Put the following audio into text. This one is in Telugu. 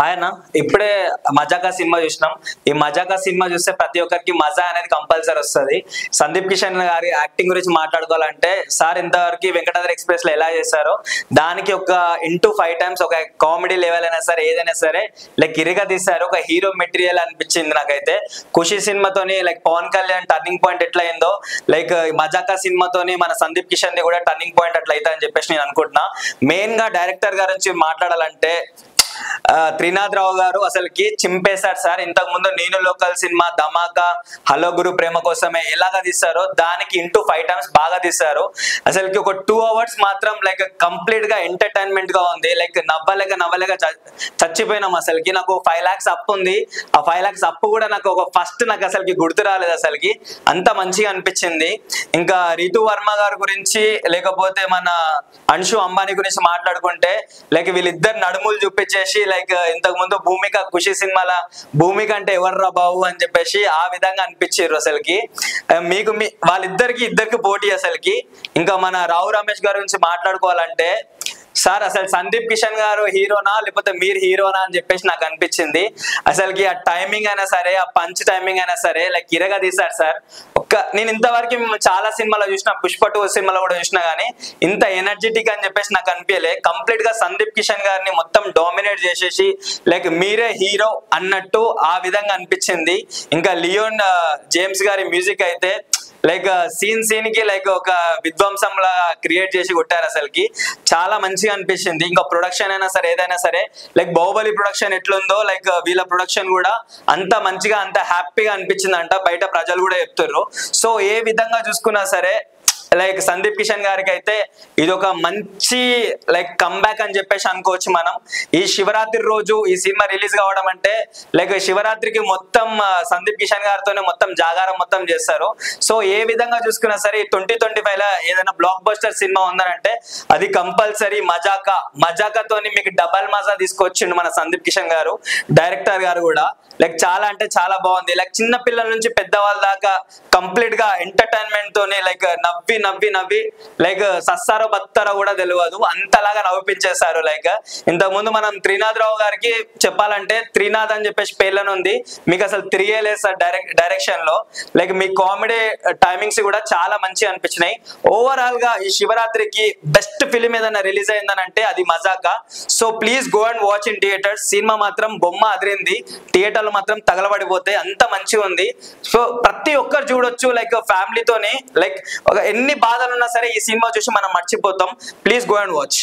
హాయ్ అన్న, ఇప్పుడే మజాకా సినిమా చూసినాం. ఈ మజాకా సినిమా చూస్తే ప్రతి ఒక్కరికి మజా అనేది కంపల్సరీ వస్తుంది. సందీప్ కిషన్ గారి యాక్టింగ్ గురించి మాట్లాడుకోవాలంటే, సార్ ఇంతవరకు వెంకటాద్రి ఎక్స్ప్రెస్ లో ఎలా చేశారో దానికి ఒక ఇంటూ 5 times ఒక కామెడీ లెవెల్ అయినా సరే ఏదైనా సరే లైక్ ఇరిగా తీశారు. ఒక హీరో మెటీరియల్ అనిపించింది నాకైతే. ఖుషి సినిమాతోని like Pawan Kalyan turning point ఎట్లా అయిందో, లైక్ మజాకా సినిమాతోని మన సందీప్ కిషన్ ది కూడా టర్నింగ్ పాయింట్ అట్లా అయితే అని చెప్పేసి నేను అనుకుంటున్నా. మెయిన్ గా డైరెక్టర్ గురించి మాట్లాడాలంటే త్రినాథ్ రావు గారు అసలుకి చింపేశారు సార్. ఇంతకు ముందు నేను లోకల్ సినిమా, ధమాకా, హలో గురు ప్రేమ కోసమే ఎలాగా తీశారో దానికి ఇంటూ 5 times బాగా తీశారు. అసలుకి ఒక 2 hours మాత్రం లైక్ కంప్లీట్ గా ఎంటర్టైన్మెంట్ గా ఉంది. లైక్ నవ్వలేక చచ్చిపోయినాం. అసలుకి నాకు 5 lakhs అప్పు ఉంది. ఆ 5 lakhs అప్పు కూడా నాకు ఫస్ట్ నాకు అసలుకి గుర్తు రాలేదు. అసలుకి అంత మంచిగా అనిపించింది. ఇంకా రీతు వర్మ గారి గురించి లేకపోతే మన అంశు అంబానీ గురించి మాట్లాడుకుంటే లైక్ వీళ్ళిద్దరు నడుములు చూపించేసి లైక్ ఇంతకు ముందు భూమిక ఖుషి సినిమాల భూమిక అంటే ఎవర్రా బాబు అని చెప్పేసి ఆ విధంగా అనిపించారు. అసలుకి ఇద్దరికి పోటీ. అసలుకి ఇంకా మన రావు రమేష్ గారి గురించి మాట్లాడుకోవాలంటే సార్ అసలు సందీప్ కిషన్ గారు హీరోనా లేకపోతే మీరు హీరోనా అని చెప్పేసి నాకు అనిపించింది. అసలుకి ఆ టైమింగ్ అయినా సరే, ఆ పంచ్ టైమింగ్ అయినా సరే లైక్ ఇరగా తీశారు సార్. నేను ఇంతవరకు చాలా సినిమాలో చూసిన, పుష్ప 2 సినిమాలో కూడా చూసినా గానీ ఇంత ఎనర్జెటిక్ అని చెప్పేసి నాకు అనిపించలే. కంప్లీట్ గా సందీప్ కిషన్ గారిని మొత్తం డామినేట్ చేసేసి లైక్ మీరే హీరో అన్నట్టు ఆ విధంగా అనిపించింది. ఇంకా లియోన్ జేమ్స్ గారి మ్యూజిక్ అయితే లైక్ సీన్ కి లైక్ ఒక విధ్వంసం లా క్రియేట్ చేసి కొట్టారు. అసలుకి చాలా మంచిగా అనిపించింది. ఇంకా ప్రొడక్షన్ అయినా సరే ఏదైనా సరే లైక్ బాహుబలి ప్రొడక్షన్ ఎట్లుందో లైక్ వీళ్ళ ప్రొడక్షన్ కూడా అంత మంచిగా అంత హ్యాపీగా అనిపించిందంట. బయట ప్రజలు కూడా చెప్తుర్రు. సో ఏ విధంగా చూసుకున్నా సరే లైక్ సందీప్ కిషన్ గారికి అయితే ఇది ఒక మంచి లైక్ కంబ్యాక్ అని చెప్పేసి అనుకోవచ్చు మనం. ఈ శివరాత్రి రోజు ఈ సినిమా రిలీజ్ కావడం అంటే లైక్ శివరాత్రికి మొత్తం సందీప్ కిషన్ గారితోనే మొత్తం జాగారం మొత్తం చేస్తారు. సో ఏ విధంగా చూసుకున్నా సరే 2025 లో ఏదైనా బ్లాక్ బస్టర్ సినిమా ఉందనంటే అది కంపల్సరీ మజాకాతోని మీకు డబల్ మజా తీసుకొచ్చిండు మన సందీప్ కిషన్ గారు. డైరెక్టర్ గారు కూడా లైక్ చాలా అంటే చాలా బాగుంది. లైక్ చిన్న పిల్లల నుంచి పెద్దవాళ్ళ దాకా కంప్లీట్ గా ఎంటర్టైన్మెంట్ తోని లైక్ నవ్వి లైక్ సస్తారో బత్తారో కూడా తెలియదు అంతలాగా నవ్విపించేశారు. లైక్ ఇంతకు ముందు మనం త్రినాథ్ రావు గారికి చెప్పాలంటే త్రినాథ్ అని చెప్పేసి పేర్లను ఉంది, మీకు అసలు తిరిగేలేదు సార్ డైరెక్షన్ లో. లైక్ మీ కామెడీ టైమింగ్స్ కూడా చాలా మంచిగా అనిపించినాయి. ఓవరాల్ గా ఈ శివరాత్రికి బెస్ట్ ఫిలిం ఏదైనా రిలీజ్ అయిందనంటే అది Mazaka. So please go and watch in theatres. Cinema మాత్రం బొమ్మ అదిరింది. థియేటర్లు మాత్రం తగలబడిపోతే అంత మంచిగా ఉంది. సో ప్రతి ఒక్కరు చూడొచ్చు లైక్ ఫ్యామిలీతోనే. లైక్ ఎన్ని బాధలు ఉన్నా సరే ఈ సినిమా చూసి మనం మర్చిపోతాం. Please go and watch.